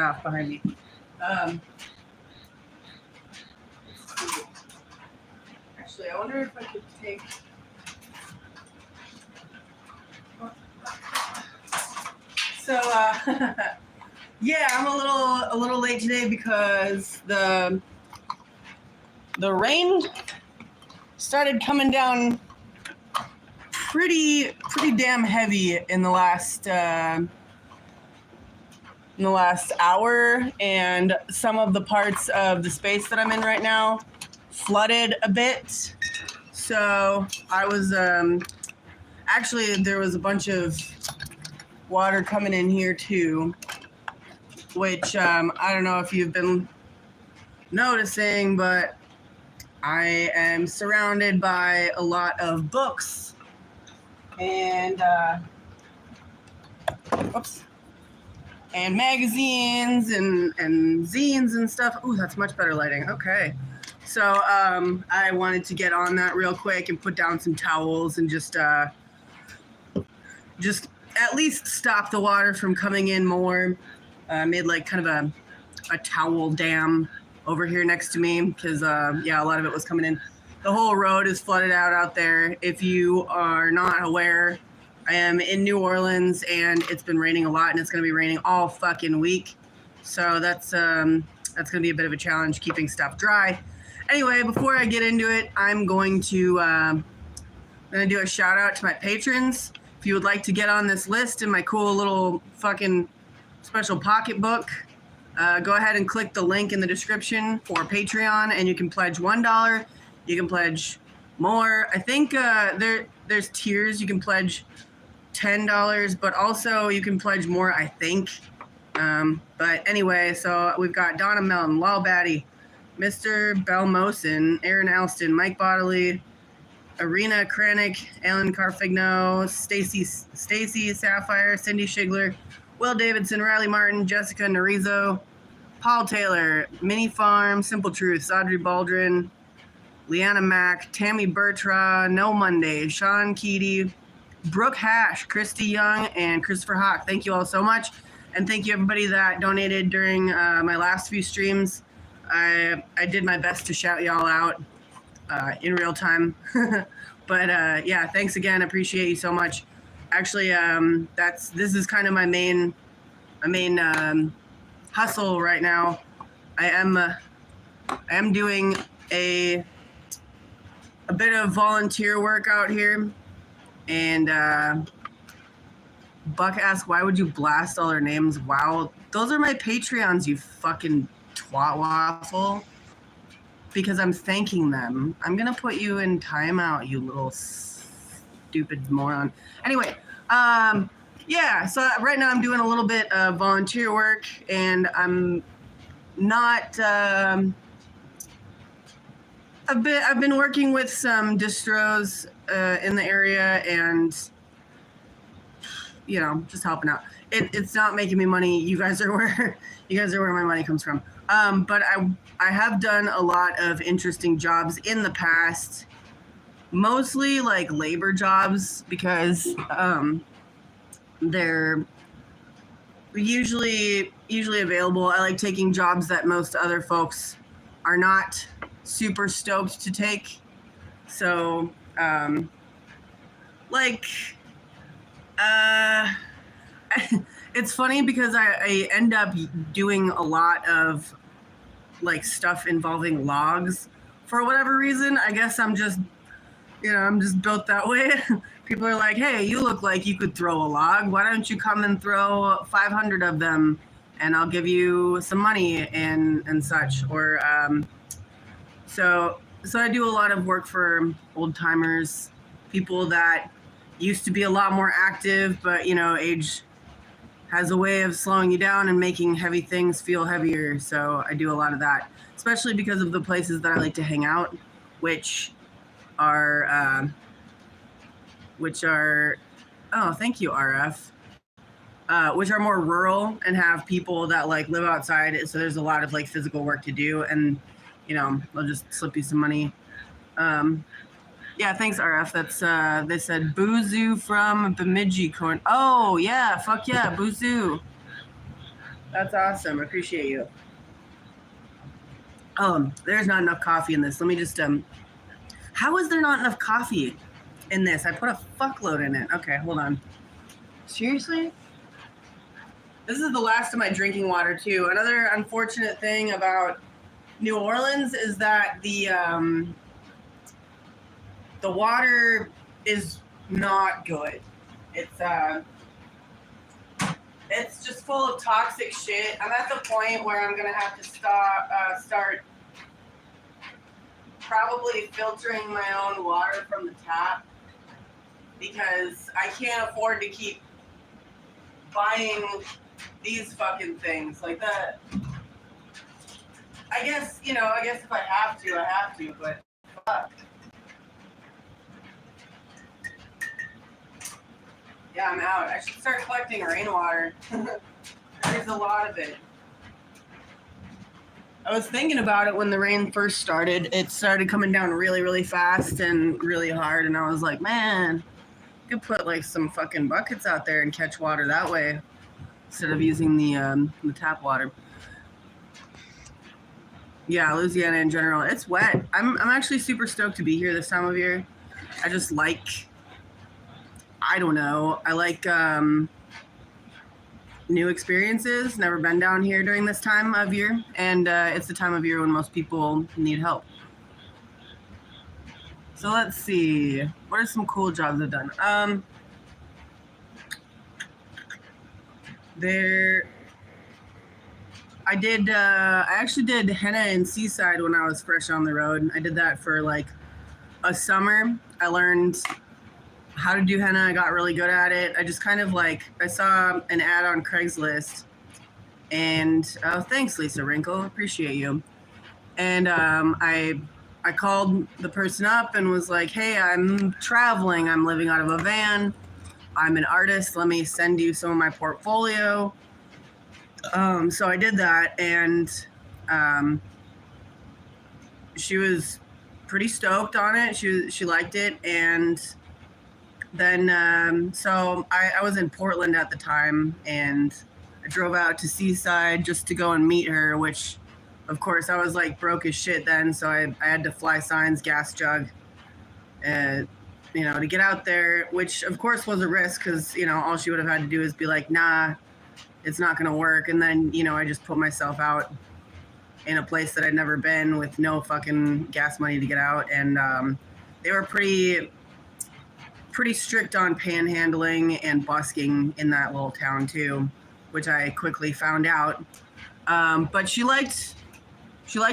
off behind me. Actually, I wonder if I could take. So, yeah, I'm a little late today because the rain started coming down pretty damn heavy in the last hour, and some of the parts of the space that I'm in right now flooded a bit. So I was actually, there was a bunch of water coming in here too, which I don't know if you've been noticing, but I am surrounded by a lot of books and and magazines and zines and stuff. Ooh, that's much better lighting. Okay. So I wanted to get on that real quick and put down some towels and just at least stop the water from coming in more. Made like kind of a towel dam over here next to me because yeah, a lot of it was coming in. The whole road is flooded out there. If you are not aware, I am in New Orleans and it's been raining a lot, and it's going to be raining all fucking week. So that's going to be a bit of a challenge keeping stuff dry. Anyway, before I get into it, I'm going to do a shout out to my patrons. If you would like to get on this list in my cool little fucking special pocketbook, go ahead and click the link in the description for Patreon, and you can pledge $1. You can pledge more. I think there's tiers. You can pledge $10, but also you can pledge more, I think. But anyway, so we've got Donna Melton, Lal Batty, Mr. Belmosin, Aaron Alston, Mike Bodley, Arena Kranick, Alan Carfigno, Stacy Sapphire, Cindy Shigler, Will Davidson, Riley Martin, Jessica Narizo, Paul Taylor, Mini Farm, Simple Truth, Audrey Baldwin, Leanna Mack, Tammy Bertra, No Monday, Sean Keedy, Brooke Hash, Christy Young, and Christopher Hawk. Thank you all so much. And thank you everybody that donated during my last few streams. I did my best to shout y'all out in real time. But yeah, thanks again. Appreciate you so much. Actually, this is kind of my main hustle right now. I am doing a bit of volunteer work out here, and Buck asked, why would you blast all their names? Wow, those are my Patreons, you fucking twat waffle. Because I'm thanking them. I'm gonna put you in timeout, you little stupid moron. Anyway, yeah, so right now I'm doing a little bit of volunteer work, and I'm not, I've been working with some distros in the area, and you know, just helping out. It's not making me money. You guys are where my money comes from. But I have done a lot of interesting jobs in the past, mostly like labor jobs, because they're usually available. I like taking jobs that most other folks are not super stoked to take. So it's funny because I end up doing a lot of like stuff involving logs for whatever reason. I guess I'm just built that way. People are like, hey, you look like you could throw a log. Why don't you come and throw 500 of them and I'll give you some money and such. Or so I do a lot of work for old timers, people that used to be a lot more active, but you know, age has a way of slowing you down and making heavy things feel heavier. So I do a lot of that, especially because of the places that I like to hang out, which are oh, thank you, RF, which are more rural and have people that like live outside. So there's a lot of like physical work to do, and you know, they'll just slip you some money. Yeah, thanks, RF. That's they said Boozoo from Bemidji Corn. Oh yeah, fuck yeah, Boozoo. That's awesome. I appreciate you. There's not enough coffee in this. Let me just how is there not enough coffee in this? I put a fuckload in it. Okay, hold on. Seriously? This is the last of my drinking water too. Another unfortunate thing about New Orleans is that the water is not good. It's just full of toxic shit. I'm at the point where I'm gonna have to start probably filtering my own water from the tap because I can't afford to keep buying these fucking things like that. I guess if I have to, but fuck. Yeah, I'm out. I should start collecting rainwater. There's a lot of it. I was thinking about it when the rain first started. It started coming down really, really fast and really hard, and I was like, man, I could put like some fucking buckets out there and catch water that way instead of using the tap water. Yeah, Louisiana in general, it's wet. I'm actually super stoked to be here this time of year. I just like, I don't know. I like new experiences. Never been down here during this time of year, and it's the time of year when most people need help. So let's see. What are some cool jobs I've done? I actually did henna in Seaside when I was fresh on the road. I did that for like a summer. I learned how to do henna. I got really good at it. I just kind of like, I saw an ad on Craigslist and, oh, thanks, Lisa Wrinkle. Appreciate you. And I called the person up and was like, hey, I'm traveling. I'm living out of a van. I'm an artist. Let me send you some of my portfolio. So I did that, and she was pretty stoked on it. She liked it, and then so I was in Portland at the time, and I drove out to Seaside just to go and meet her, which, of course, I was like broke as shit then, so I had to fly signs, gas jug, to get out there, which of course was a risk because, all she would have had to do is be like, nah, it's not going to work. And then, I just put myself out in a place that I'd never been with no fucking gas money to get out. And they were pretty strict on panhandling and busking in that little town too, which I quickly found out. But she liked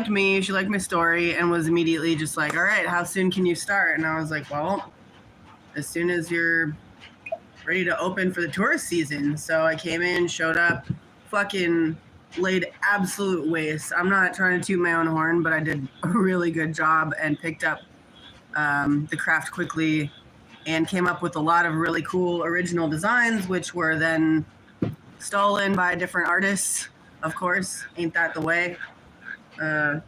me, she liked my story, and was immediately just like, all right, how soon can you start? And I was like, well, as soon as you're ready to open for the tourist season. So I came in, showed up, fucking laid absolute waste. I'm not trying to toot my own horn, but I did a really good job and picked up the craft quickly and came up with a lot of really cool original designs, which were then stolen by different artists, of course. Ain't that the way? But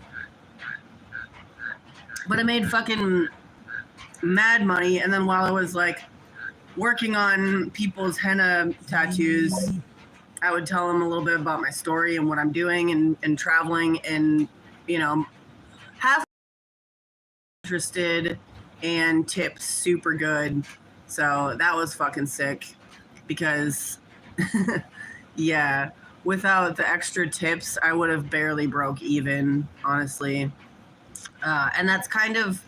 I made fucking mad money, and then while I was like working on people's henna tattoos, I would tell them a little bit about my story and what I'm doing and traveling, and half interested and tipped super good. So that was fucking sick because yeah, without the extra tips I would have barely broke even, honestly. And that's kind of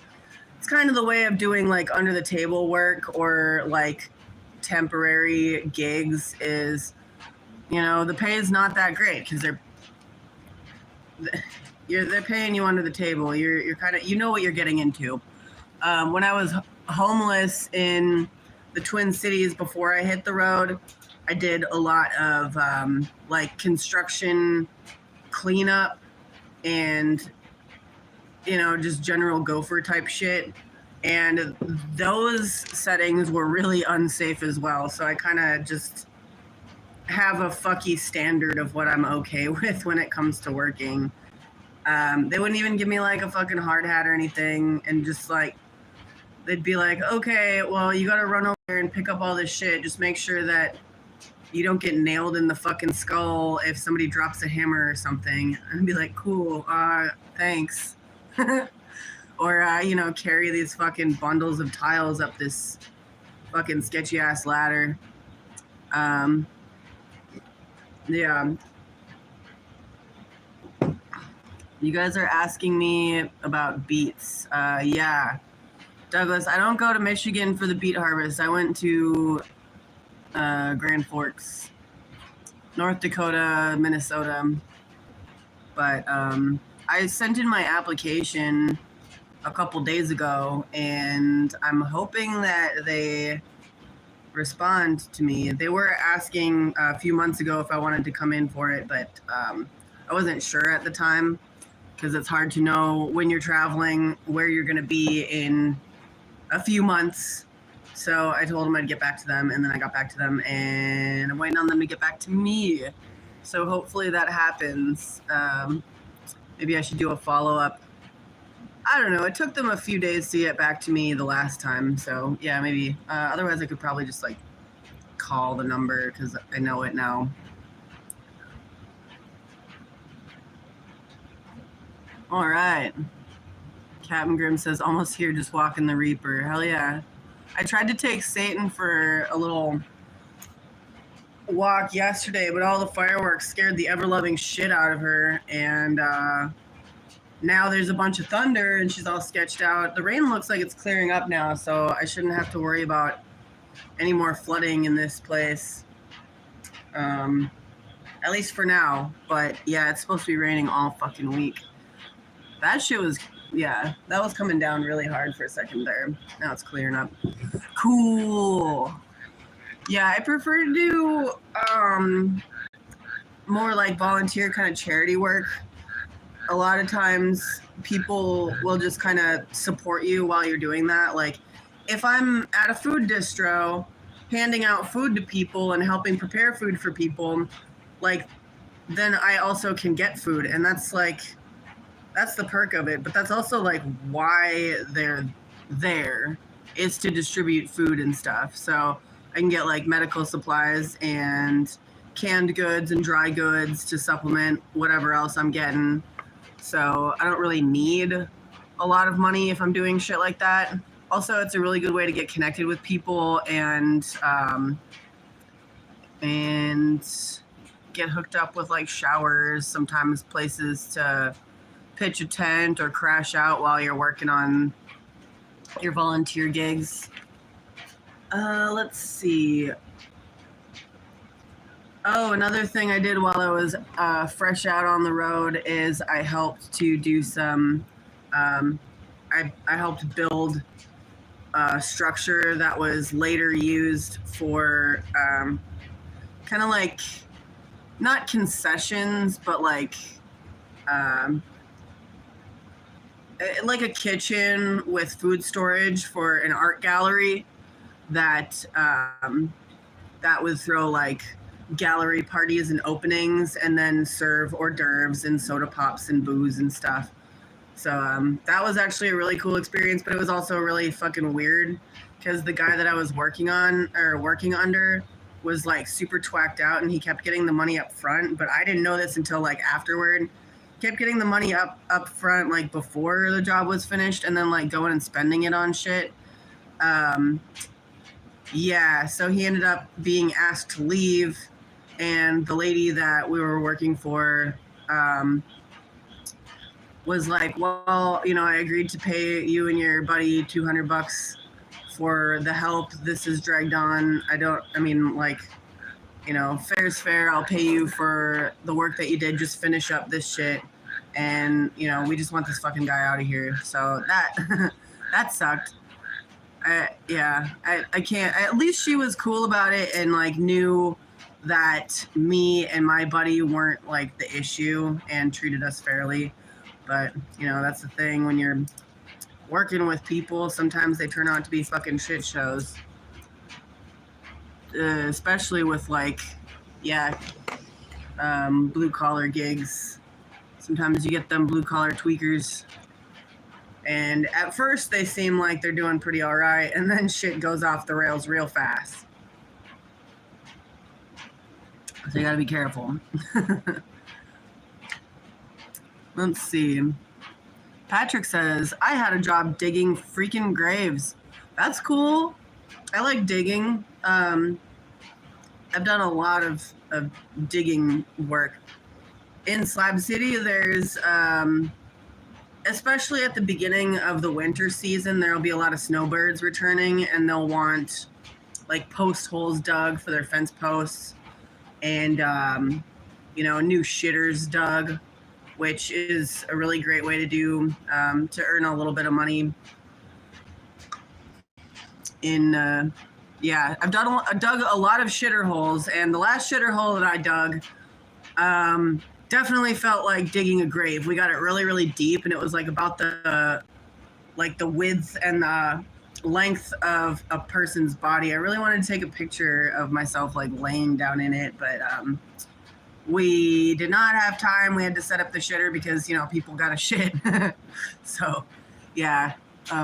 the way of doing like under the table work or like temporary gigs is, the pay is not that great because they're paying you under the table. You're kind of, what you're getting into. When I was homeless in the Twin Cities before I hit the road, I did a lot of like construction cleanup and just general gopher type shit. And those settings were really unsafe as well. So I kind of just have a fucky standard of what I'm okay with when it comes to working. They wouldn't even give me like a fucking hard hat or anything. And just like, they'd be like, okay, well, you got to run over there and pick up all this shit. Just make sure that, you don't get nailed in the fucking skull if somebody drops a hammer or something. And be like, cool, thanks. Or, carry these fucking bundles of tiles up this fucking sketchy ass ladder. Yeah. You guys are asking me about beets. Yeah. Douglas, I don't go to Michigan for the beet harvest. I went to Grand Forks, North Dakota, Minnesota. But I sent in my application a couple days ago, and I'm hoping that they respond to me. They were asking a few months ago if I wanted to come in for it, but I wasn't sure at the time because it's hard to know when you're traveling where you're going to be in a few months. So I told them I'd get back to them, and then I got back to them, and I'm waiting on them to get back to me. So hopefully that happens. Maybe I should do a follow-up. I don't know. It took them a few days to get back to me the last time. So yeah, maybe. Otherwise, I could probably just like call the number because I know it now. All right. Captain Grimm says, almost here, just walking the Reaper. Hell yeah. I tried to take Satan for a little walk yesterday, but all the fireworks scared the ever-loving shit out of her. And now there's a bunch of thunder, and she's all sketched out. The rain looks like it's clearing up now, so I shouldn't have to worry about any more flooding in this place. At least for now. But yeah, it's supposed to be raining all fucking week. That shit was... Yeah, that was coming down really hard for a second there. Now it's clearing up. Cool. Yeah, I prefer to do more like volunteer kind of charity work. A lot of times people will just kind of support you while you're doing that. Like if I'm at a food distro handing out food to people and helping prepare food for people, like then I also can get food. And that's the perk of it, but that's also like why they're there is to distribute food and stuff. So I can get like medical supplies and canned goods and dry goods to supplement whatever else I'm getting. So I don't really need a lot of money if I'm doing shit like that. Also, it's a really good way to get connected with people and get hooked up with like showers, sometimes places to pitch a tent or crash out while you're working on your volunteer gigs. Let's see. Oh, another thing I did while I was fresh out on the road is I helped to do some, I helped build a structure that was later used for kind of like, not concessions, but like a kitchen with food storage for an art gallery that would throw like gallery parties and openings and then serve hors d'oeuvres and soda pops and booze and stuff. So that was actually a really cool experience, but it was also really fucking weird because the guy that I was working under was like super twacked out and he kept getting the money up front, but I didn't know this until like afterward. Kept getting the money up front like before the job was finished and then like going and spending it on shit. Yeah, so he ended up being asked to leave, and the lady that we were working for was like, well, I agreed to pay you and your buddy $200 for the help. This is dragged on. Fair's fair. I'll pay you for the work that you did. Just finish up this shit. And, we just want this fucking guy out of here. So that sucked. I can't. At least she was cool about it and, like, knew that me and my buddy weren't, like, the issue and treated us fairly. But, that's the thing. When you're working with people, sometimes they turn out to be fucking shit shows. Especially with, like, blue-collar gigs. Sometimes you get them blue-collar tweakers. And at first, they seem like they're doing pretty all right, and then shit goes off the rails real fast. So you gotta be careful. Let's see. Patrick says, I had a job digging freaking graves. That's cool. I like digging. I've done a lot of digging work. In Slab City, there's, especially at the beginning of the winter season, there'll be a lot of snowbirds returning, and they'll want like post holes dug for their fence posts, and new shitters dug, which is a really great way to do to earn a little bit of money. I've dug a lot of shitter holes, and the last shitter hole that I dug definitely felt like digging a grave. We got it really, really deep, and it was like about the width and the length of a person's body. I really wanted to take a picture of myself like laying down in it, but we did not have time. We had to set up the shitter because people got to shit. So yeah,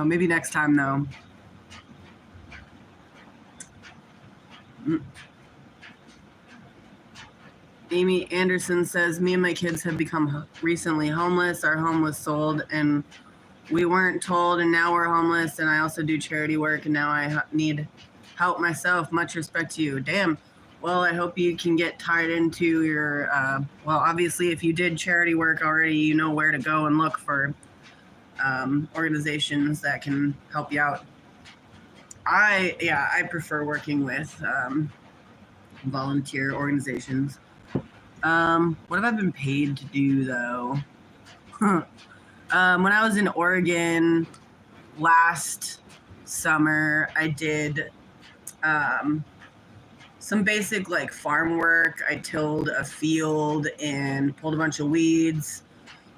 maybe next time though. Amy Anderson says, me and my kids have become recently homeless. Our home was sold and we weren't told, and now we're homeless, and I also do charity work, and now I need help myself. Much respect to you. Damn. Well, I hope you can get tied into your, obviously, if you did charity work already, you know where to go and look for organizations that can help you out. I prefer working with volunteer organizations. What have I been paid to do, though? When I was in Oregon last summer, I did some basic like farm work. I tilled a field and pulled a bunch of weeds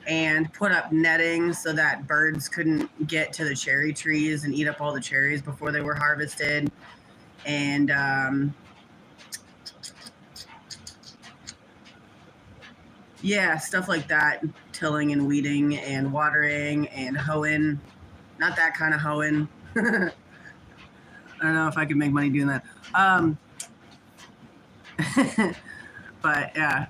and put up netting so that birds couldn't get to the cherry trees and eat up all the cherries before they were harvested. And stuff like that. Tilling and weeding and watering and hoeing. Not that kind of hoeing. I don't know if I could make money doing that. But yeah,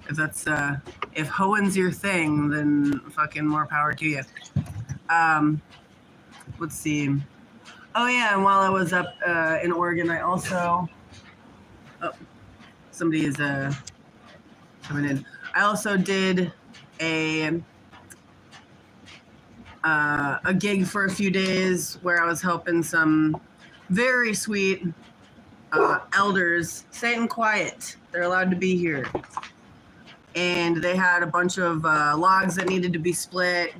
if hoeing's your thing, then fucking more power to you. Let's see. Oh yeah, and while I was up in Oregon, I also somebody is coming in. I also did a gig for a few days where I was helping some very sweet elders sit and quiet. They're allowed to be here. And they had a bunch of logs that needed to be split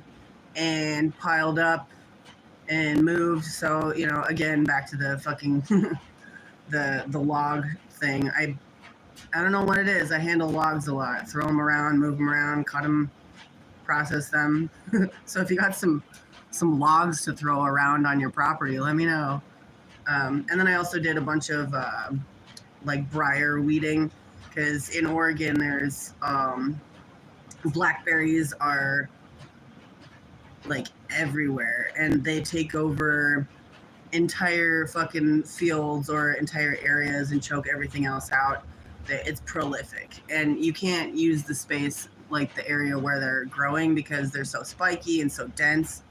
and piled up and moved. So, again, back to the fucking the log thing. I don't know what it is. I handle logs a lot. Throw them around, move them around, cut them, process them. So if you got some logs to throw around on your property, let me know. And then I also did a bunch of like briar weeding, because in Oregon there's blackberries are like everywhere, and they take over entire fucking fields or entire areas and choke everything else out. It's prolific, and you can't use the space like the area where they're growing because they're so spiky and so dense,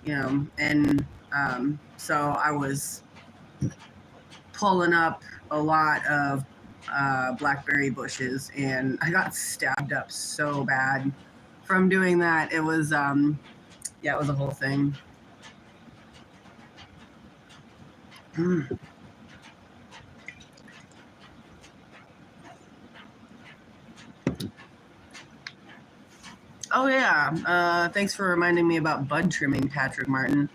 and so I was pulling up a lot of blackberry bushes, and I got stabbed up so bad from doing that. It was it was a whole thing. Oh yeah, thanks for reminding me about bud trimming, Patrick Martin.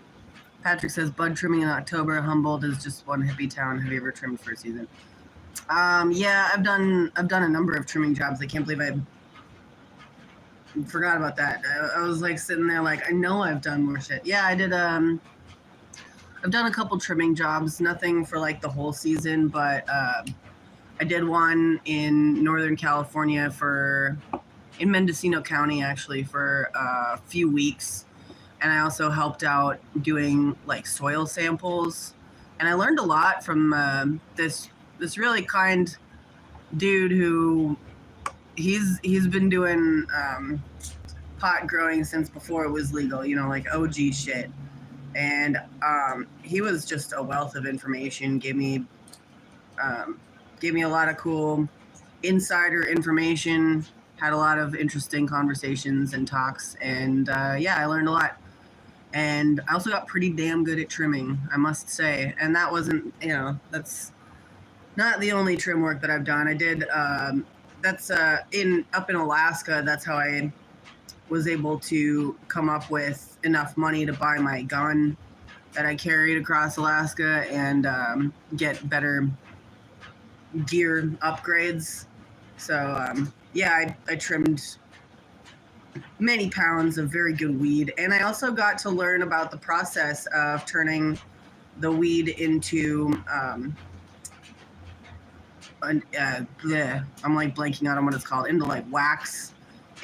Patrick says bud trimming in October. Humboldt is just one hippie town. Have you ever trimmed for a season? Yeah, I've done a number of trimming jobs. I can't believe I forgot about that. I was like sitting there like, I know I've done more shit. Yeah, I did. I've done a couple trimming jobs. Nothing for like the whole season, but I did one in Northern California in Mendocino County actually for a few weeks. And I also helped out doing like soil samples, and I learned a lot from this really kind dude who he's been doing pot growing since before it was legal, you know, like OG shit. And he was just a wealth of information. Um, gave me a lot of cool insider information. Had a lot of interesting conversations and talks, and yeah, I learned a lot. And I also got pretty damn good at trimming, I must say. And that wasn't, you know, that's not the only trim work that I've done. I did that's in up in Alaska. That's how I was able to come up with enough money to buy my gun that I carried across Alaska and get better gear upgrades. So yeah, I trimmed many pounds of very good weed, and I also got to learn about the process of turning the weed into I'm like blanking out on what it's called, into like wax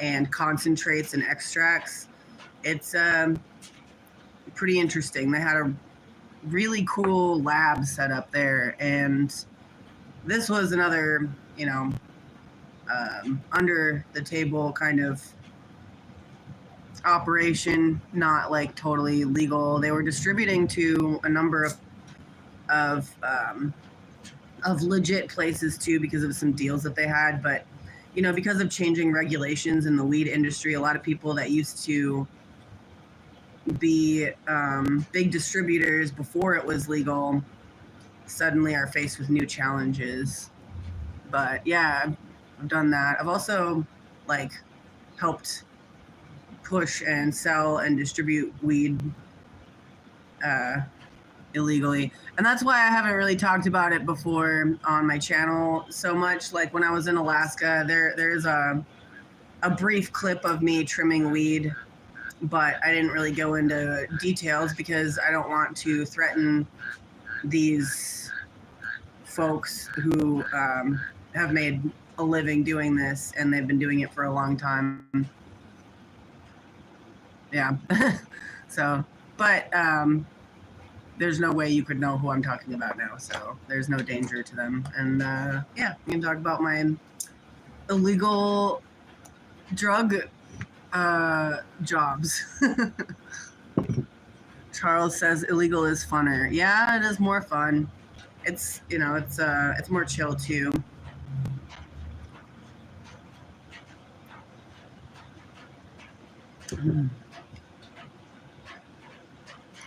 and concentrates and extracts. It's pretty interesting. They had a really cool lab set up there, and this was another, you know, under the table kind of operation, not like totally legal. They were distributing to a number of legit places too because of some deals that they had, but you know, because of changing regulations in the weed industry, a lot of people that used to be big distributors before it was legal suddenly are faced with new challenges. But yeah, I've done that. I've also like helped push and sell and distribute weed illegally, and that's why I haven't really talked about it before on my channel so much. Like when I was in Alaska, there's a brief clip of me trimming weed, but I didn't really go into details because I don't want to threaten these folks who have made a living doing this, and they've been doing it for a long time. Yeah. So, but there's no way you could know who I'm talking about now, so there's no danger to them. And yeah, we can talk about my illegal drug jobs. Charles says illegal is funner. Yeah, it is more fun. It's, you know, it's more chill too.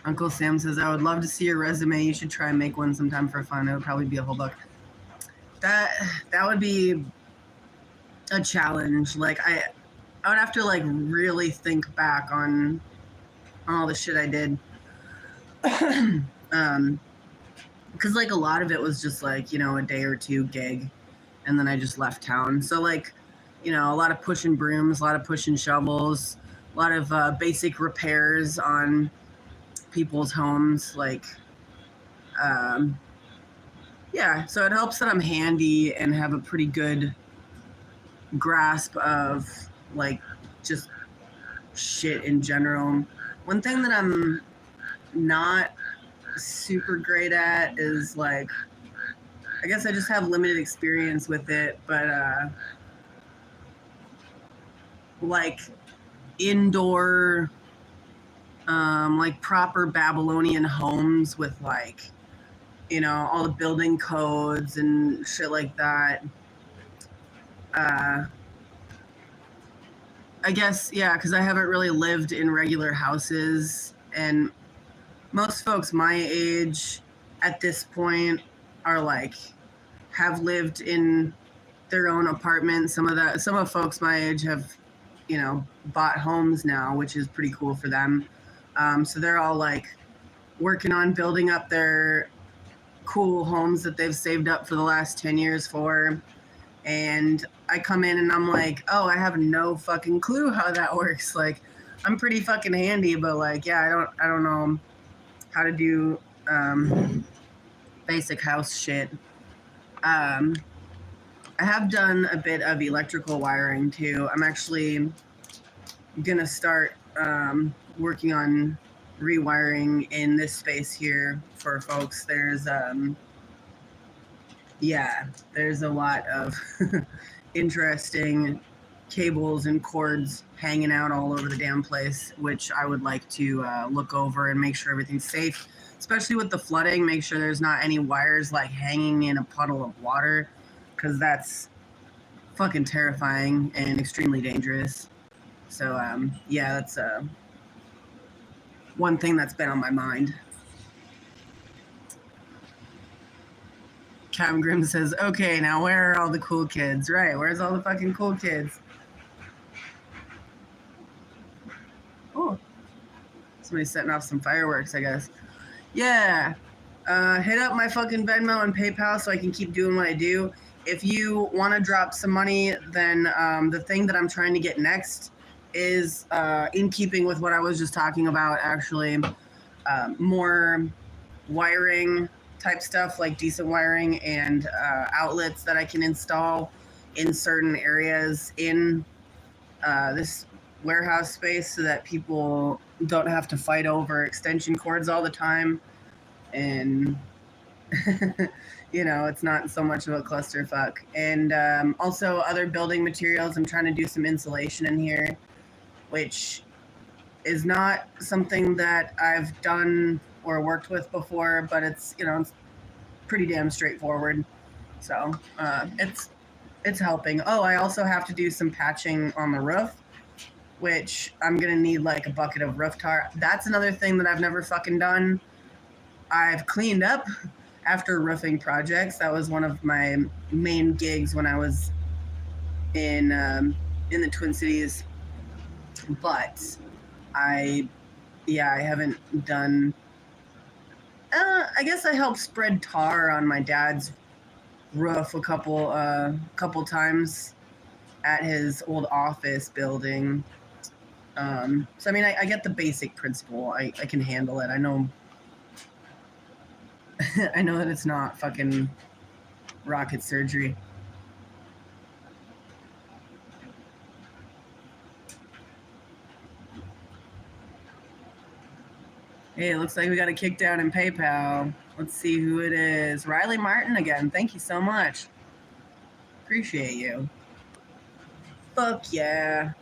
Uncle Sam says, I would love to see your resume. You should try and make one sometime for fun. It would probably be a whole book. That would be a challenge. Like I would have to like really think back on all the shit I did. Because like a lot of it was just like, you know, a day or two gig, and then I just left town. So like, you know, a lot of pushing brooms, a lot of pushing shovels, a lot of basic repairs on people's homes. Like, yeah, so it helps that I'm handy and have a pretty good grasp of like just shit in general. One thing that I'm not super great at is like, I guess I just have limited experience with it, but like indoor like proper Babylonian homes with like, you know, all the building codes and shit like that. I guess, yeah, because I haven't really lived in regular houses, and most folks my age at this point are like, have lived in their own apartment. Some of folks my age have, you know, bought homes now, which is pretty cool for them. So they're all like working on building up their cool homes that they've saved up for the last 10 years for. And I come in and I'm like, oh, I have no fucking clue how that works. Like, I'm pretty fucking handy, but like, yeah, I don't know how to do basic house shit. I have done a bit of electrical wiring too. I'm actually gonna start working on rewiring in this space here for folks. There's there's a lot of interesting cables and cords hanging out all over the damn place, which I would like to look over and make sure everything's safe, especially with the flooding. Make sure there's not any wires like hanging in a puddle of water, because that's fucking terrifying and extremely dangerous. So yeah, that's one thing that's been on my mind. Cam Grimm says, okay, now where are all the cool kids? Right, where's all the fucking cool kids? Oh, somebody's setting off some fireworks, I guess. Yeah, hit up my fucking Venmo and PayPal so I can keep doing what I do. If you want to drop some money, then the thing that I'm trying to get next is in keeping with what I was just talking about, actually, more wiring type stuff, like decent wiring and outlets that I can install in certain areas in this warehouse space so that people don't have to fight over extension cords all the time. And you know, it's not so much of a clusterfuck. And also other building materials. I'm trying to do some insulation in here, which is not something that I've done or worked with before, but it's, you know, it's pretty damn straightforward. So it's helping. Oh, I also have to do some patching on the roof, which I'm gonna need like a bucket of roof tar. That's another thing that I've never fucking done. I've cleaned up after roofing projects. That was one of my main gigs when I was in the Twin Cities. But I haven't done. I guess I helped spread tar on my dad's roof a couple times at his old office building. So I mean, I get the basic principle. I can handle it. I know. I know that it's not fucking rocket surgery. Hey, it looks like we got a kick down in PayPal. Let's see who it is. Riley Martin again. Thank you so much. Appreciate you. Fuck yeah.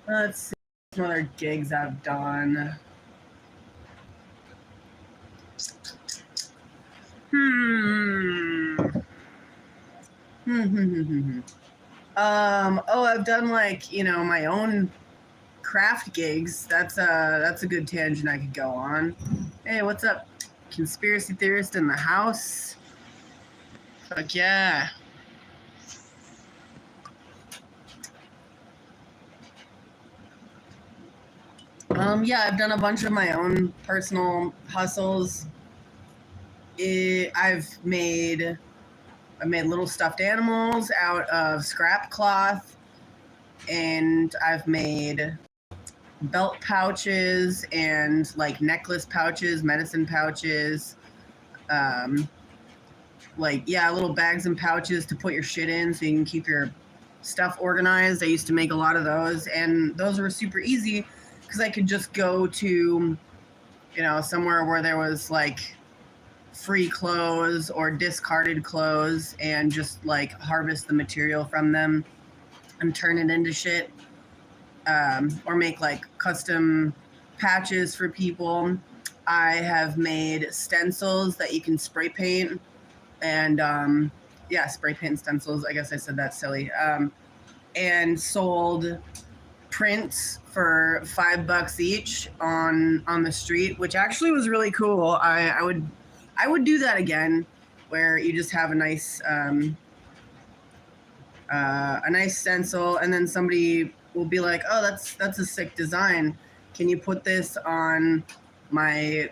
Let's see some other gigs I've done. Oh, I've done like, you know, my own craft gigs. That's a good tangent I could go on. Hey, what's up? Conspiracy theorist in the house. Fuck yeah. Yeah, I've done a bunch of my own personal hustles. I've made little stuffed animals out of scrap cloth, and I've made belt pouches and like necklace pouches, medicine pouches, like, yeah, little bags and pouches to put your shit in so you can keep your stuff organized. I used to make a lot of those, and those were super easy because I could just go to, you know, somewhere where there was like free clothes or discarded clothes and just like harvest the material from them and turn it into shit, or make like custom patches for people. I have made stencils that you can spray paint, and yeah, spray paint stencils. I guess I said that silly. And sold prints for $5 each on the street, which actually was really cool. I would do that again, where you just have a nice stencil, and then somebody will be like, "Oh, that's a sick design. Can you put this on my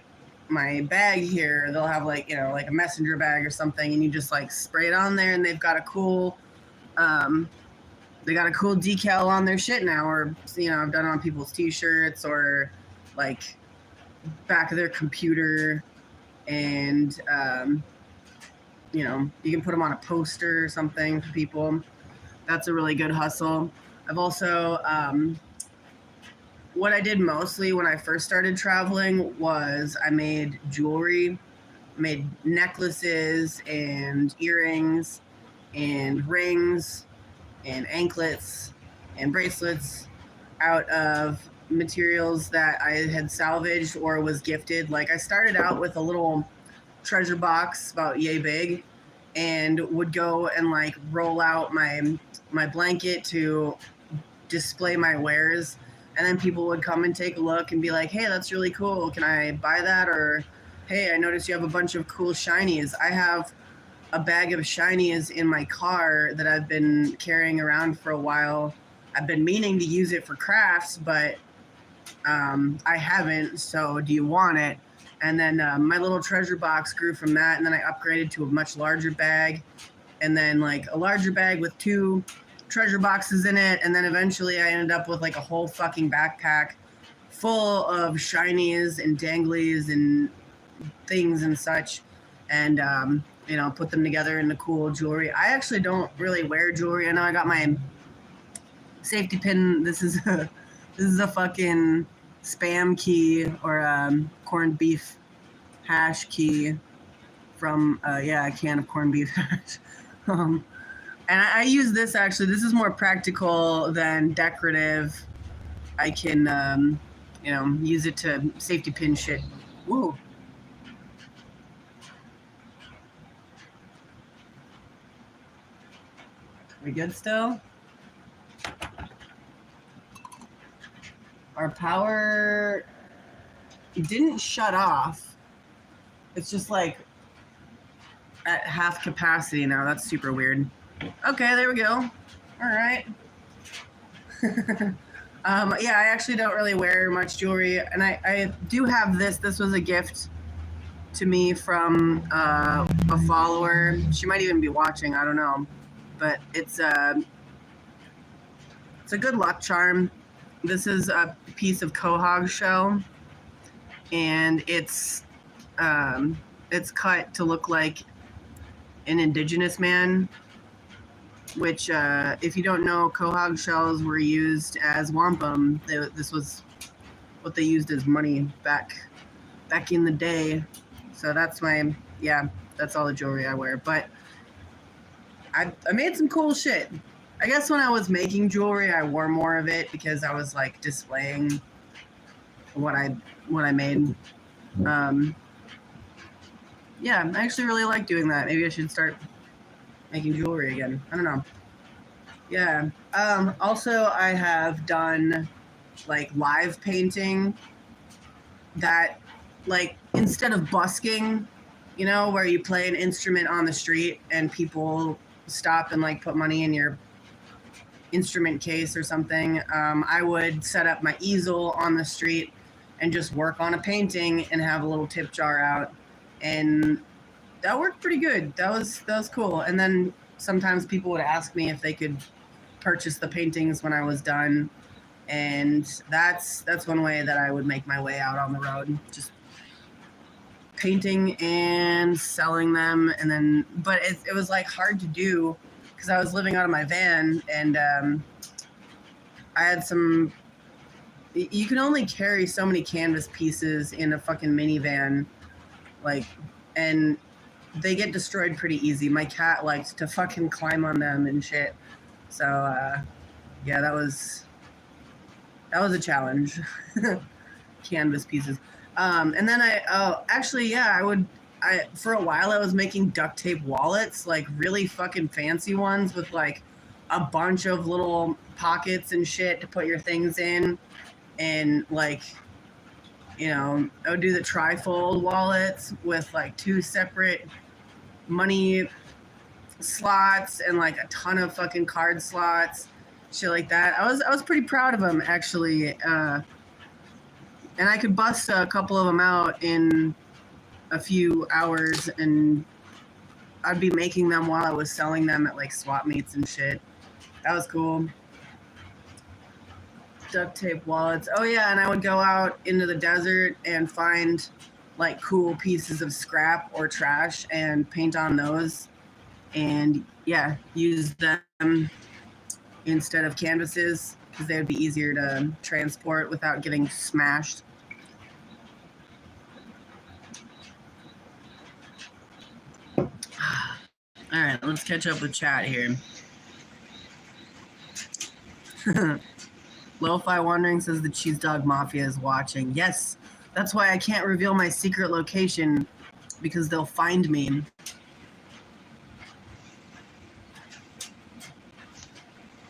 bag here?" They'll have like, you know, like a messenger bag or something, and you just like spray it on there, and they've got a cool decal on their shit now. Or, you know, I've done it on people's t-shirts or like back of their computer, and you know, you can put them on a poster or something for people. That's a really good hustle. I've also what I did mostly when I first started traveling was I made jewelry made necklaces and earrings and rings and anklets and bracelets out of materials that I had salvaged or was gifted. Like I started out with a little treasure box about yay big and would go and like roll out my blanket to display my wares, and then people would come and take a look and be like, hey, that's really cool, can I buy that? Or hey, I noticed you have a bunch of cool shinies. I have a bag of shinies in my car that I've been carrying around for a while. I've been meaning to use it for crafts, but I haven't, so do you want it? And then my little treasure box grew from that, and then I upgraded to a much larger bag, and then like a larger bag with 2 treasure boxes in it, and then eventually I ended up with like a whole fucking backpack full of shinies and danglies and things and such, and put them together into cool jewelry. I actually don't really wear jewelry. I know I got my safety pin. This is a fucking Spam key or corned beef hash key from a can of corned beef hash. And I use this actually. This is more practical than decorative. I can use it to safety pin shit. Woo. We good still? Our power didn't shut off. It's just like at half capacity now. That's super weird. Okay, there we go. All right. I actually don't really wear much jewelry, and I do have this. This was a gift to me from a follower. She might even be watching. I don't know, but it's a good luck charm. This is a piece of quahog shell, and it's cut to look like an indigenous man, which if you don't know, quahog shells were used as wampum. This was what they used as money back in the day. So that's that's all the jewelry I wear. But I made some cool shit. I guess when I was making jewelry, I wore more of it because I was like displaying what I made. I actually really like doing that. Maybe I should start making jewelry again. I don't know. Yeah. Also, I have done like live painting that, like, instead of busking, where you play an instrument on the street and people stop and like put money in your instrument case or something, I would set up my easel on the street and just work on a painting and have a little tip jar out, and that worked pretty good. That was cool. And then sometimes people would ask me if they could purchase the paintings when I was done, and that's one way that I would make my way out on the road, just painting and selling them. And then but it was like hard to do because I was living out of my van, and I had some. You can only carry so many canvas pieces in a fucking minivan, like, and they get destroyed pretty easy. My cat likes to fucking climb on them and shit. So that was a challenge. Canvas pieces. And then for a while I was making duct tape wallets, like really fucking fancy ones with like a bunch of little pockets and shit to put your things in. And like, I would do the trifold wallets with like 2 separate money slots and like a ton of fucking card slots, shit like that. I was pretty proud of them actually. And I could bust a couple of them out in a few hours, and I'd be making them while I was selling them at like swap meets and shit. That was cool. Duct tape wallets. Oh yeah, and I would go out into the desert and find like cool pieces of scrap or trash and paint on those, and use them instead of canvases because they would be easier to transport without getting smashed. Let's catch up with chat here. Lo-Fi Wandering says the Cheese Dog Mafia is watching. Yes, that's why I can't reveal my secret location, because they'll find me.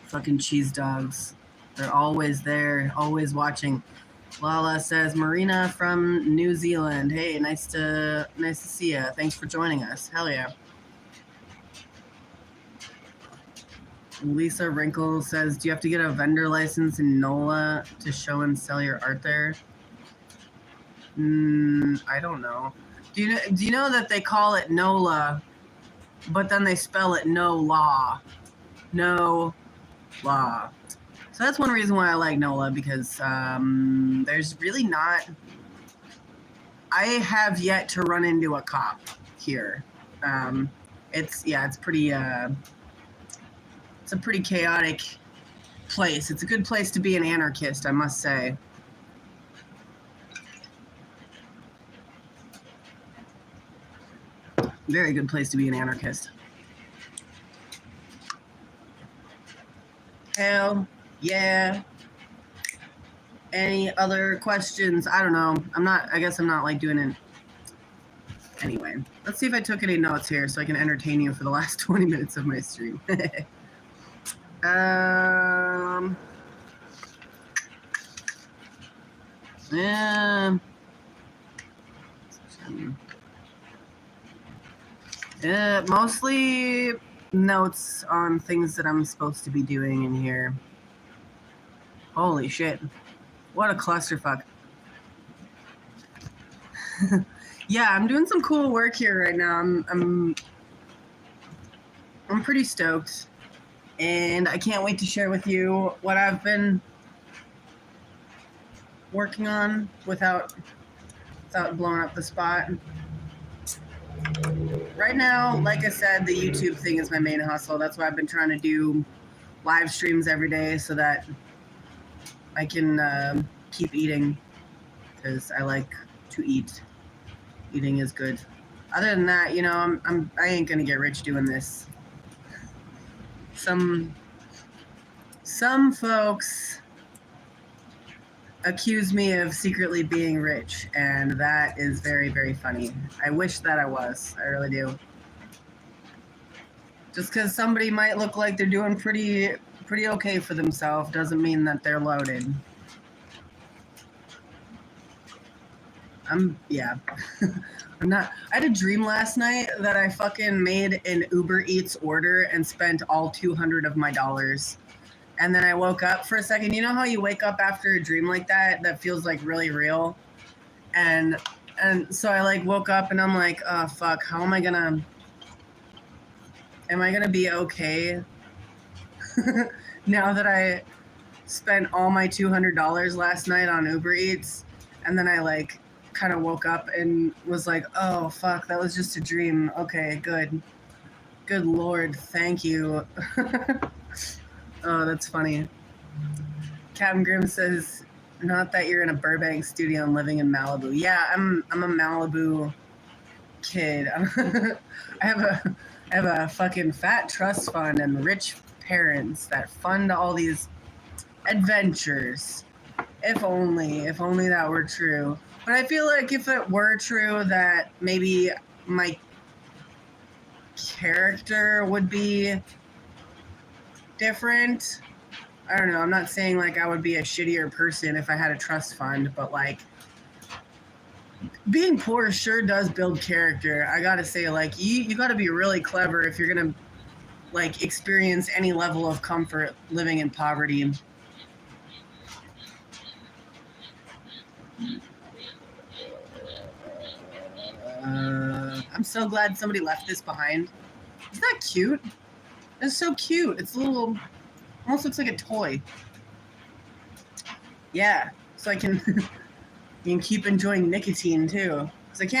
Fucking cheese dogs. They're always there, always watching. Lala says, Marina from New Zealand. Hey, nice to see ya. Thanks for joining us. Hell yeah. Lisa Wrinkle says, do you have to get a vendor license in NOLA to show and sell your art there? I don't know. Do you know that they call it NOLA, but then they spell it no law? No law. So that's one reason why I like NOLA, because there's really not... I have yet to run into a cop here. It's pretty... it's a pretty chaotic place. It's a good place to be an anarchist, I must say. Very good place to be an anarchist. Hell yeah. Any other questions? I don't know. I guess I'm not like doing it. Anyway, let's see if I took any notes here so I can entertain you for the last 20 minutes of my stream. Mostly notes on things that I'm supposed to be doing in here. Holy shit. What a clusterfuck. Yeah, I'm doing some cool work here right now. I'm pretty stoked. And I can't wait to share with you what I've been working on without blowing up the spot. Right now, like I said, the YouTube thing is my main hustle. That's why I've been trying to do live streams every day so that I can keep eating, because I like to eat. Eating is good. Other than that, you know, I ain't gonna get rich doing this. Some folks accuse me of secretly being rich, and that is very, very funny. I wish that I was. I really do. Just because somebody might look like they're doing pretty okay for themselves doesn't mean that they're loaded. Yeah. I'm not. I had a dream last night that I fucking made an Uber Eats order and spent all $200 of my dollars. And then I woke up for a second. You know how you wake up after a dream like that feels like really real? And so I like woke up and I'm like, oh fuck, how am I gonna be okay now that I spent all my $200 last night on Uber Eats? And then I like kind of woke up and was like, oh fuck, that was just a dream. Okay, good Lord, thank you. Oh, that's funny. Captain Grimm says, not that you're in a Burbank studio and living in Malibu. Yeah, I'm a Malibu kid. I have a fucking fat trust fund and rich parents that fund all these adventures. If only that were true. But I feel like if it were true that maybe my character would be different. I don't know. I'm not saying like I would be a shittier person if I had a trust fund, but like being poor sure does build character. I gotta say, like you gotta be really clever if you're gonna like experience any level of comfort living in poverty. I'm so glad somebody left this behind. Isn't that cute? It's so cute. It's a little, almost looks like a toy. Yeah, so I can, you can keep enjoying nicotine too. Because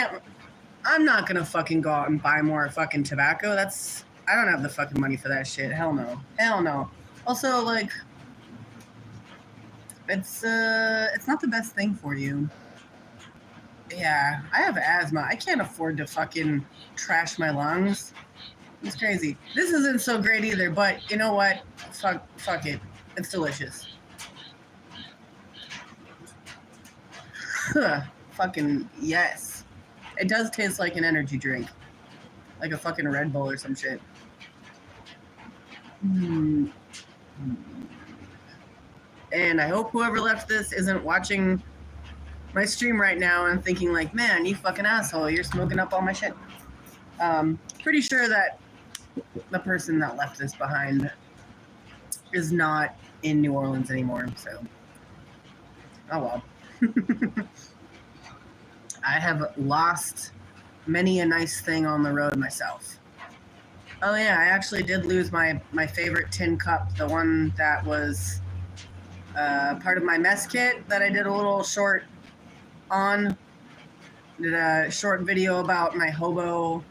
I'm not gonna fucking go out and buy more fucking tobacco. I don't have the fucking money for that shit. Hell no. Hell no. Also, like, it's not the best thing for you. Yeah, I have asthma. I can't afford to fucking trash my lungs. It's crazy. This isn't so great either, but you know what? Fuck it. It's delicious. Fucking yes. It does taste like an energy drink. Like a fucking Red Bull or some shit. Mm. And I hope whoever left this isn't watching my stream right now and thinking like, man, you fucking asshole, you're smoking up all my shit. Pretty sure that the person that left this behind is not in New Orleans anymore, so oh well. I have lost many a nice thing on the road myself. Oh yeah, I actually did lose my favorite tin cup, the one that was part of my mess kit that I did a little short on. Did a short video about my hobo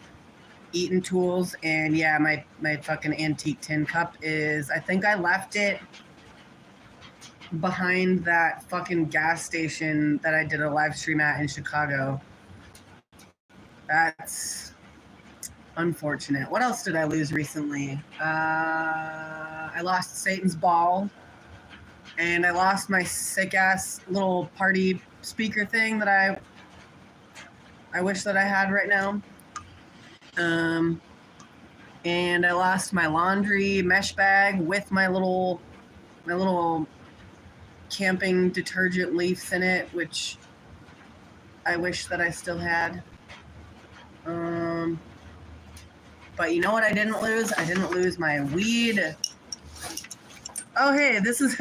eating tools, and yeah, my fucking antique tin cup is, I think I left it behind that fucking gas station that I did a live stream at in Chicago. That's unfortunate. What else did I lose recently? I lost Satan's Ball, and I lost my sick ass little party speaker thing that I wish that I had right now. And I lost my laundry mesh bag with my little camping detergent leaves in it, which I wish that I still had. But you know what I didn't lose? I didn't lose my weed. Oh hey, this is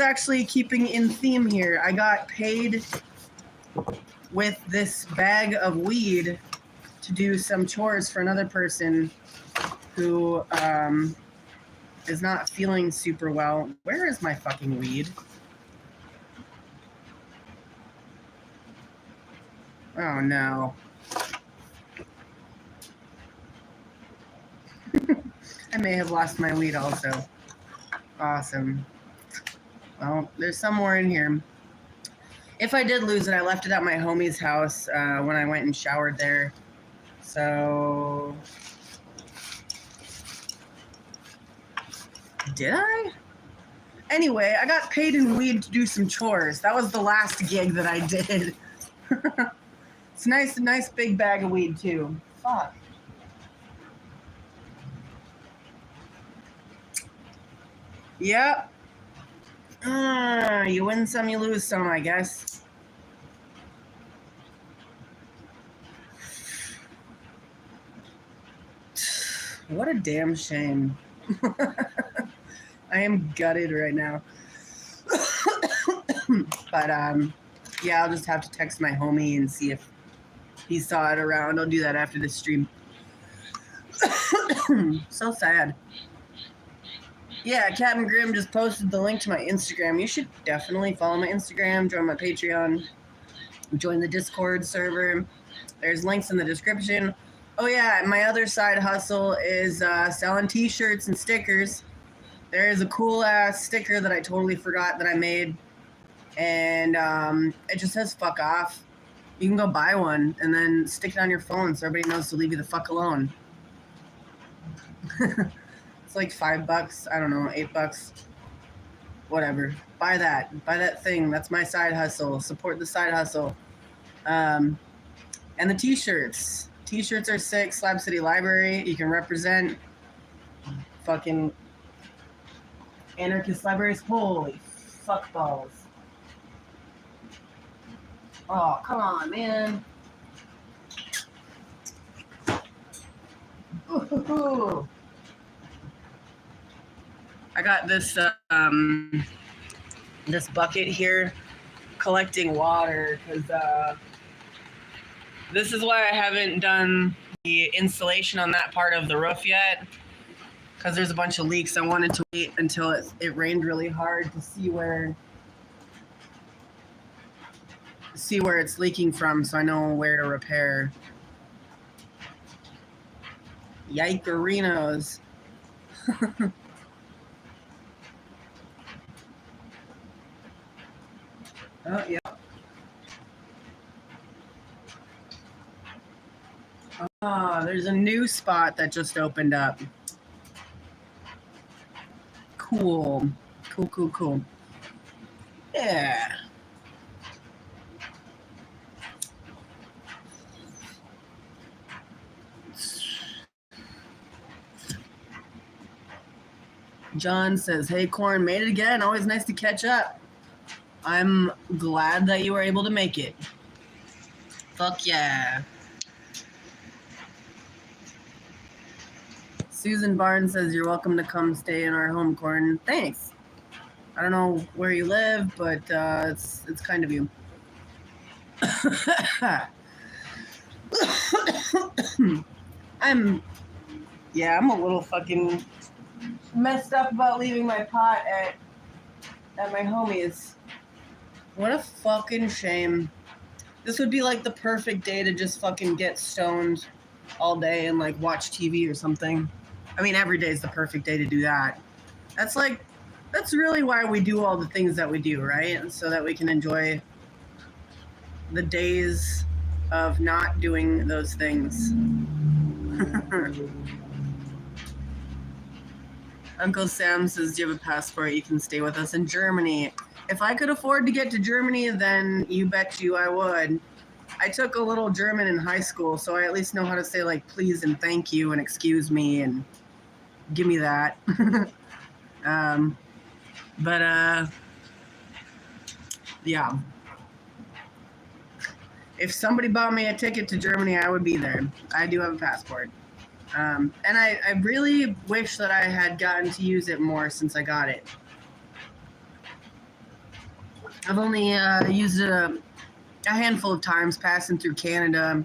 actually keeping in theme here. I got paid with this bag of weed to do some chores for another person who is not feeling super well. Where is my fucking weed? Oh no. I may have lost my weed also. Awesome. Well, there's somewhere in here. If I did lose it, I left it at my homie's house when I went and showered there. So... Did I? Anyway, I got paid in weed to do some chores. That was the last gig that I did. It's a nice big bag of weed too. Fuck. Yep. You win some, you lose some, I guess. What a damn shame. I am gutted right now. But yeah, I'll just have to text my homie and see if he saw it around. I'll do that after the stream. So sad. Yeah, Captain Grimm just posted the link to my Instagram. You should definitely follow my Instagram, join my Patreon, join the Discord server. There's links in the description. Oh yeah, my other side hustle is selling t-shirts and stickers. There is a cool ass sticker that I totally forgot that I made, and it just says fuck off. You can go buy one and then stick it on your phone so everybody knows to leave you the fuck alone. It's like $5, I don't know, $8, whatever. Buy that thing. That's my side hustle. Support the side hustle. And the t-shirts. T-shirts are sick. Slab City Library. You can represent fucking anarchist libraries. Holy fuck balls. Oh, come on, man. Ooh. I got this this bucket here collecting water because this is why I haven't done the insulation on that part of the roof yet, because there's a bunch of leaks. I wanted to wait until it rained really hard to see where it's leaking from, so I know where to repair. Yikerinos. Oh, yeah. There's a new spot that just opened up. Cool. Cool. Yeah. John says, hey, Corn, made it again. Always nice to catch up. I'm glad that you were able to make it. Fuck yeah. Susan Barnes says, you're welcome to come stay in our home, Corn. Thanks. I don't know where you live, but it's kind of you. I'm a little fucking messed up about leaving my pot at my homie's. What a fucking shame. This would be like the perfect day to just fucking get stoned all day and like watch TV or something. I mean, every day is the perfect day to do that. That's really why we do all the things that we do, right? So that we can enjoy the days of not doing those things. Uncle Sam says, do you have a passport? You can stay with us in Germany. If I could afford to get to Germany, then you bet you I would. I took a little German in high school, so I at least know how to say like please and thank you and excuse me and give me that. Yeah. If somebody bought me a ticket to Germany, I would be there. I do have a passport. And I really wish that I had gotten to use it more since I got it. I've only used it a handful of times passing through Canada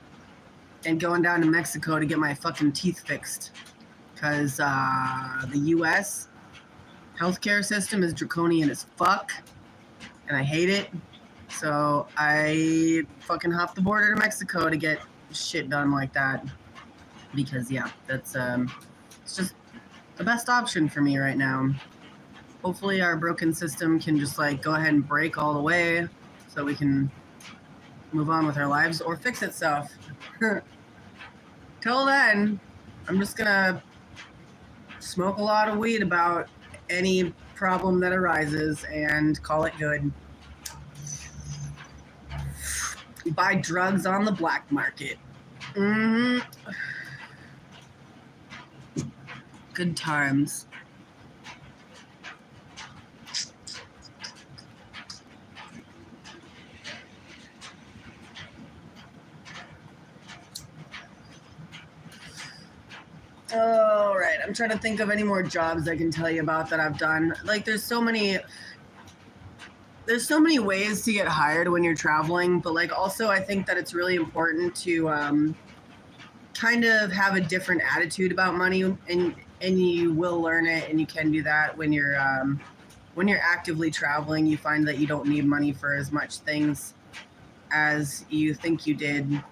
and going down to Mexico to get my fucking teeth fixed. Because the U.S. healthcare system is draconian as fuck. And I hate it. So I fucking hopped the border to Mexico to get shit done like that. Because, yeah, that's it's just the best option for me right now. Hopefully our broken system can just, like, go ahead and break all the way so we can move on with our lives or fix itself. Till then, I'm just gonna smoke a lot of weed about any problem that arises and call it good. Buy drugs on the black market. Good times. All right, I'm trying to think of any more jobs I can tell you about that I've done. Like, there's so many ways to get hired when you're traveling, but like also I think that it's really important to kind of have a different attitude about money, and you will learn it, and you can do that when you're actively traveling. You find that you don't need money for as much things as you think you did.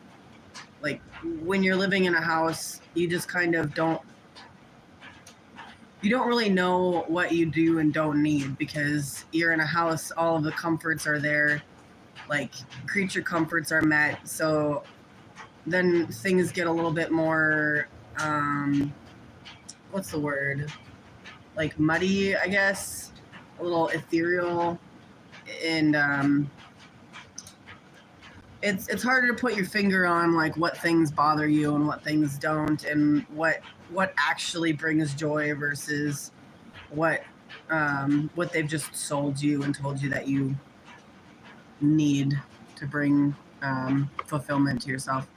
Like when you're living in a house, you just kind of don't really know what you do and don't need because you're in a house. All of the comforts are there, like creature comforts are met. So then things get a little bit more, what's the word? Like muddy, I guess, a little ethereal, and it's harder to put your finger on like what things bother you and what things don't, and what actually brings joy versus what they've just sold you and told you that you need to bring fulfillment to yourself.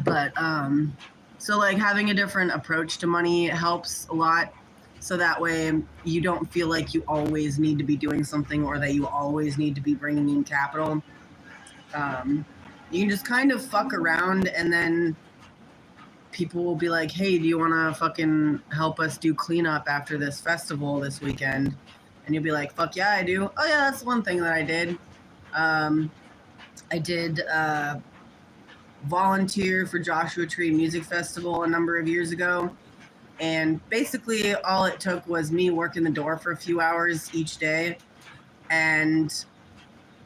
But so like having a different approach to money helps a lot. So that way you don't feel like you always need to be doing something or that you always need to be bringing in capital. You can just kind of fuck around, and then people will be like, hey, do you want to fucking help us do cleanup after this festival this weekend? And you'll be like, fuck yeah, I do. Oh yeah, that's one thing that I did. I did volunteer for Joshua Tree Music Festival a number of years ago. And basically all it took was me working the door for a few hours each day. And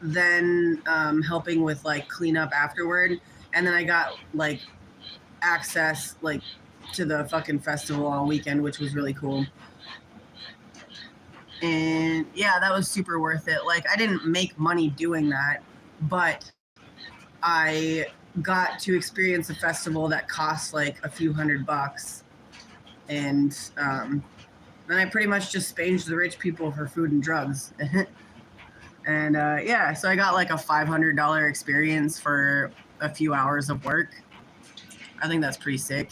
then helping with like cleanup afterward, and then I got like access like to the fucking festival all weekend, which was really cool. And yeah, that was super worth it. Like I didn't make money doing that, but I got to experience a festival that cost like a few $100, and then I pretty much just spanged the rich people for food and drugs. And yeah, so I got like a $500 experience for a few hours of work. I think that's pretty sick.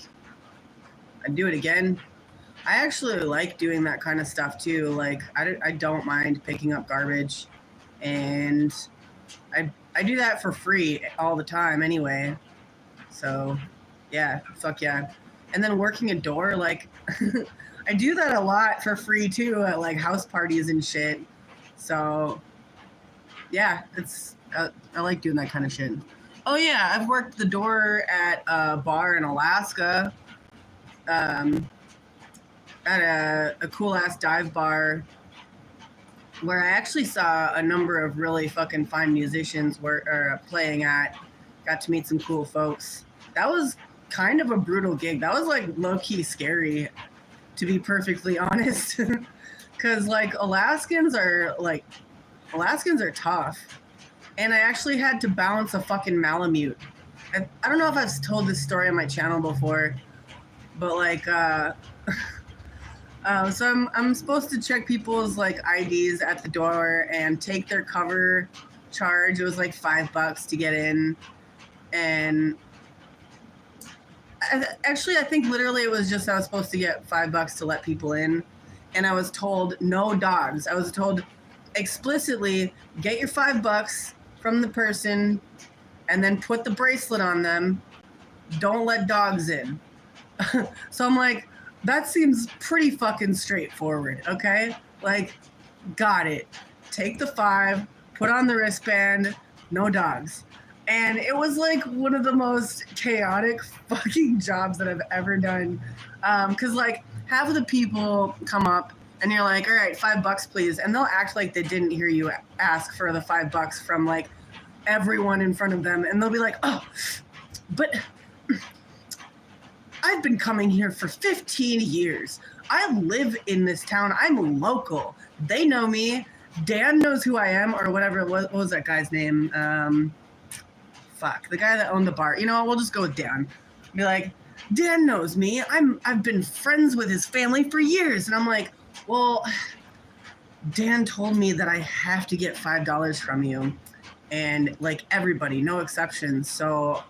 I'd do it again. I actually like doing that kind of stuff too. Like I don't mind picking up garbage, and I do that for free all the time anyway. So yeah, fuck yeah. And then working a door, like I do that a lot for free too at like house parties and shit. So yeah, it's I like doing that kind of shit. Oh yeah, I've worked the door at a bar in Alaska, at a cool ass dive bar where I actually saw a number of really fucking fine musicians playing at. Got to meet some cool folks. That was kind of a brutal gig. That was like low key scary, to be perfectly honest, because like Alaskans are tough. And I actually had to balance a fucking Malamute. I don't know if I've told this story on my channel before, but like, so I'm supposed to check people's like IDs at the door and take their cover charge. It was like $5 to get in, and actually I think literally it was just I was supposed to get $5 to let people in, and I was told no dogs. I was told explicitly get your $5 from the person and then put the bracelet on them. Don't let dogs in. So I'm like, that seems pretty fucking straightforward, okay? Like, got it. Take the 5, put on the wristband, no dogs. And it was like one of the most chaotic fucking jobs that I've ever done. Cause like half of the people come up and you're like, all right, $5 please. And they'll act like they didn't hear you ask for the $5 from like everyone in front of them. And they'll be like, oh, but I've been coming here for 15 years. I live in this town. I'm local. They know me. Dan knows who I am, or whatever. What was that guy's name? The guy that owned the bar. You know, we'll just go with Dan. Be like, Dan knows me. I've been friends with his family for years. And I'm like, well, Dan told me that I have to get $5 from you. And like everybody, no exceptions. So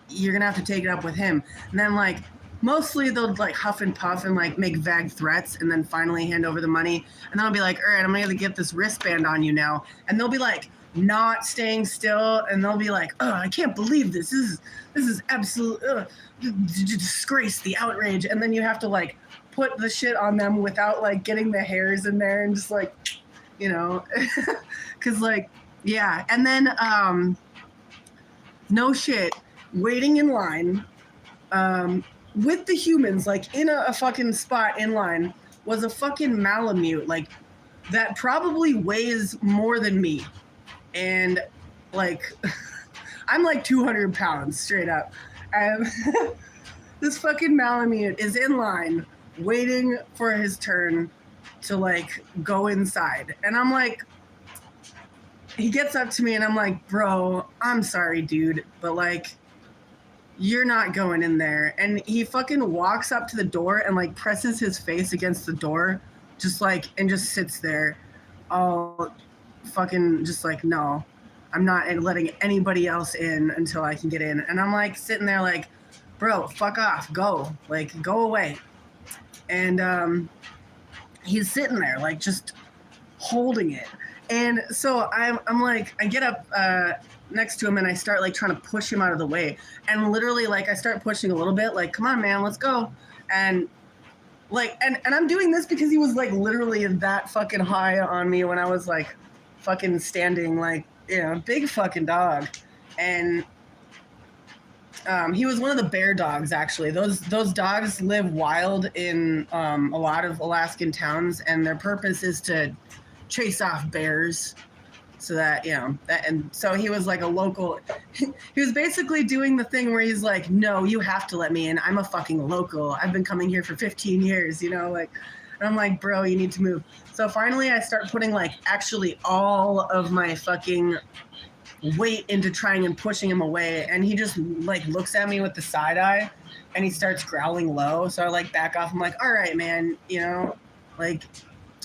you're gonna have to take it up with him. And then like mostly they'll like huff and puff and like make vague threats and then finally hand over the money. And then I'll be like, all right, I'm gonna get this wristband on you now. And they'll be like not staying still, and they'll be like, oh, I can't believe this. This is absolute disgrace, the outrage. And then you have to like put the shit on them without like getting the hairs in there and just like, you know, because like, yeah. And then no shit, waiting in line with the humans, like in a fucking spot in line, was a fucking Malamute, like that probably weighs more than me. And like, I'm like 200 pounds straight up. And this fucking Malamute is in line waiting for his turn to like go inside. And I'm like, he gets up to me and I'm like, bro, I'm sorry, dude, but like, you're not going in there. And he fucking walks up to the door and like presses his face against the door, just like, and just sits there all fucking just like, no, I'm not letting anybody else in until I can get in. And I'm like sitting there like, bro, fuck off, go, like, go away. And he's sitting there like just holding it. And so I'm like, I get up next to him and I start like trying to push him out of the way. And literally like I start pushing a little bit, like, come on, man, let's go. And like, and I'm doing this because he was like literally that fucking high on me when I was like fucking standing, like, you know, big fucking dog. And he was one of the bear dogs, actually. Those dogs live wild in a lot of Alaskan towns, and their purpose is to chase off bears. so that, you know, that, and so he was like a local, he was basically doing the thing where he's like, no, you have to let me in. I'm a fucking local. I've been coming here for 15 years, you know, like, and I'm like, bro, you need to move. So finally I start putting like actually all of my fucking weight into trying and pushing him away. And he just like looks at me with the side eye and he starts growling low. So I like back off. I'm like, all right, man, you know, like,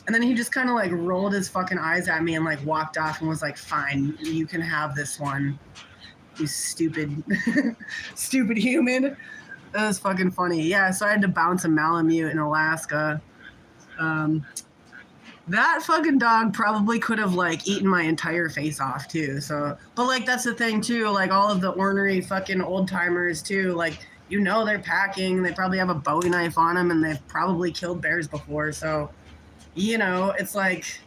and then he just kind of like rolled his fucking eyes at me and like walked off and was like, fine, you can have this one, you stupid, stupid human. That was fucking funny. Yeah, so I had to bounce a Malamute in Alaska. That fucking dog probably could have like eaten my entire face off too. So, but like that's the thing too. Like all of the ornery fucking old timers too. Like, you know, they're packing. They probably have a Bowie knife on them, and they've probably killed bears before. So, you know, it's like,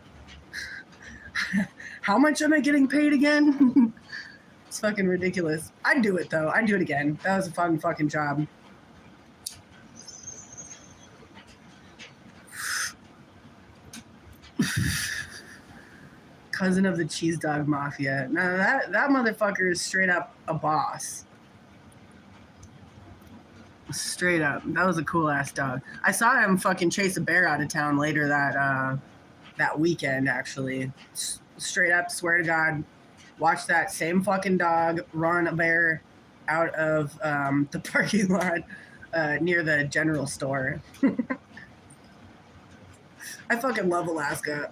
how much am I getting paid again? It's fucking ridiculous. I'd do it though. I'd do it again. That was a fun fucking job. Cousin of the cheese dog mafia. Now that motherfucker is straight up a boss. Straight up. That was a cool ass dog. I saw him fucking chase a bear out of town later that weekend, actually. Straight up, swear to God, watched that same fucking dog run a bear out of the parking lot near the general store. I fucking love Alaska.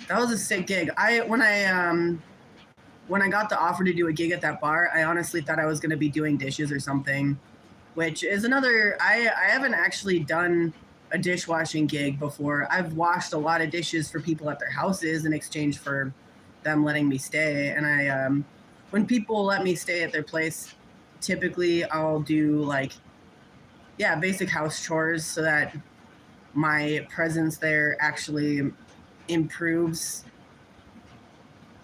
That was a sick gig. When I got the offer to do a gig at that bar, I honestly thought I was going to be doing dishes or something, which is another. I haven't actually done a dishwashing gig before. I've washed a lot of dishes for people at their houses in exchange for them letting me stay. And when people let me stay at their place, typically I'll do like, yeah, basic house chores so that my presence there actually improves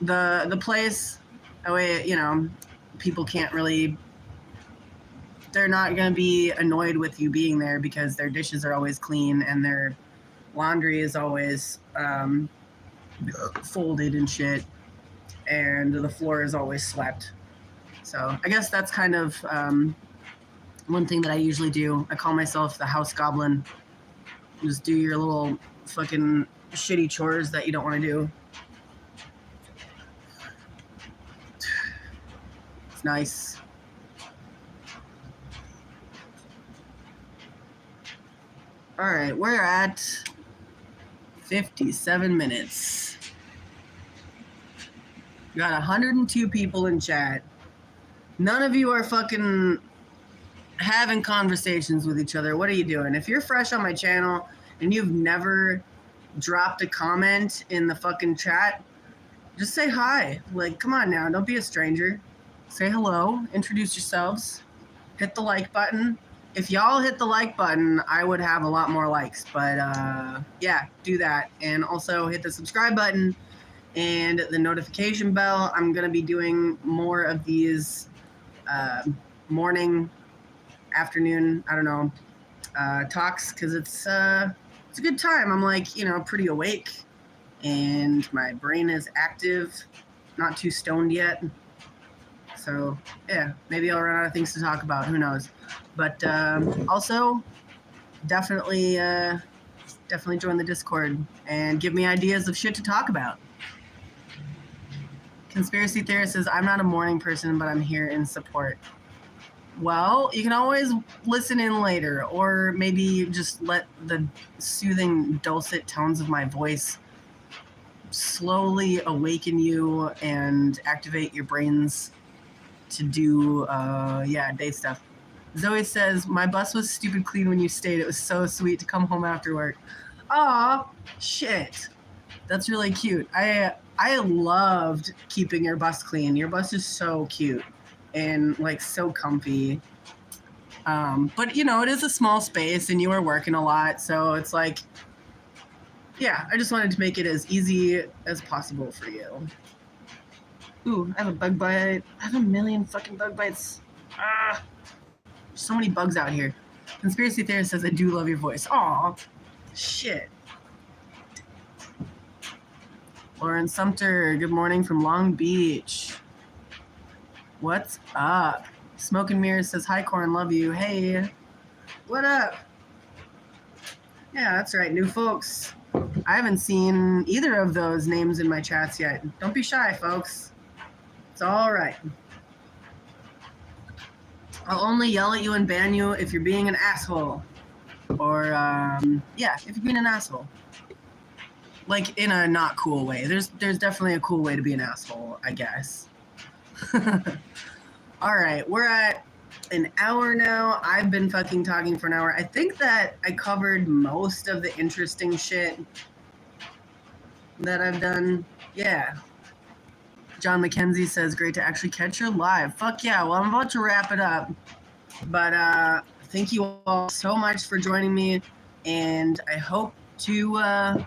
the place. That way, you know, people can't really, they're not going to be annoyed with you being there because their dishes are always clean and their laundry is always folded and shit, and the floor is always swept. So I guess that's kind of one thing that I usually do. I call myself the house goblin. Just do your little fucking shitty chores that you don't want to do. It's nice. All right, we're at 57 minutes. We got 102 people in chat. None of you are fucking having conversations with each other. What are you doing? If you're fresh on my channel and you've never dropped a comment in the fucking chat, just say hi. Like, come on now, don't be a stranger. Say hello, introduce yourselves, hit the like button. If y'all hit the like button, I would have a lot more likes, but yeah, do that. And also hit the subscribe button and the notification bell. I'm gonna be doing more of these morning, afternoon, I don't know, talks, because it's a good time. I'm like, you know, pretty awake and my brain is active, not too stoned yet. So yeah, maybe I'll run out of things to talk about, who knows. But also definitely join the Discord and give me ideas of shit to talk about. Conspiracy theorist says, I'm not a morning person, but I'm here in support. Well, you can always listen in later, or maybe just let the soothing, dulcet tones of my voice slowly awaken you and activate your brains to do, day stuff. Zoe says, my bus was stupid clean when you stayed. It was so sweet to come home after work. Aw, shit. That's really cute. I loved keeping your bus clean. Your bus is so cute and like so comfy. But you know, it is a small space and you were working a lot. So it's like, yeah, I just wanted to make it as easy as possible for you. Ooh, I have a bug bite. I have a million fucking bug bites. Ah, there's so many bugs out here. Conspiracy theorist says, I do love your voice. Aw, shit. Florence Sumter, good morning from Long Beach. What's up? Smoke and Mirrors says, hi, Corn, love you. Hey, what up? Yeah, that's right, new folks. I haven't seen either of those names in my chats yet. Don't be shy, folks. It's all right. I'll only yell at you and ban you if you're being an asshole. Or, yeah, if you're being an asshole. Like, in a not cool way. There's definitely a cool way to be an asshole, I guess. All right, we're at an hour now. I've been fucking talking for an hour. I think that I covered most of the interesting shit that I've done. Yeah. John McKenzie says, great to actually catch you live. Fuck yeah. Well, I'm about to wrap it up. But thank you all so much for joining me. And I hope to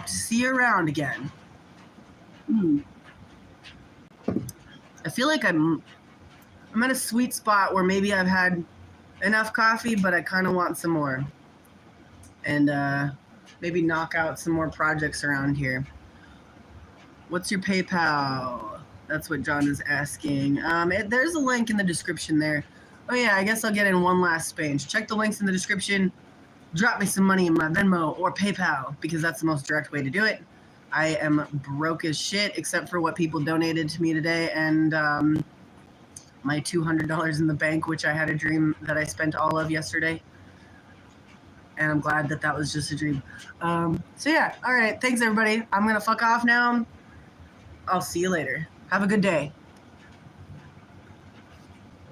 see you around again. I feel like I'm at a sweet spot where maybe I've had enough coffee, but I kind of want some more. And maybe knock out some more projects around here. What's your PayPal? That's what John is asking. There's a link in the description there. Oh yeah, I guess I'll get in one last page. Check the links in the description. Drop me some money in my Venmo or PayPal because that's the most direct way to do it. I am broke as shit except for what people donated to me today and my $200 in the bank, which I had a dream that I spent all of yesterday. And I'm glad that was just a dream. So yeah, all right. Thanks, everybody. I'm going to fuck off now. I'll see you later. Have a good day.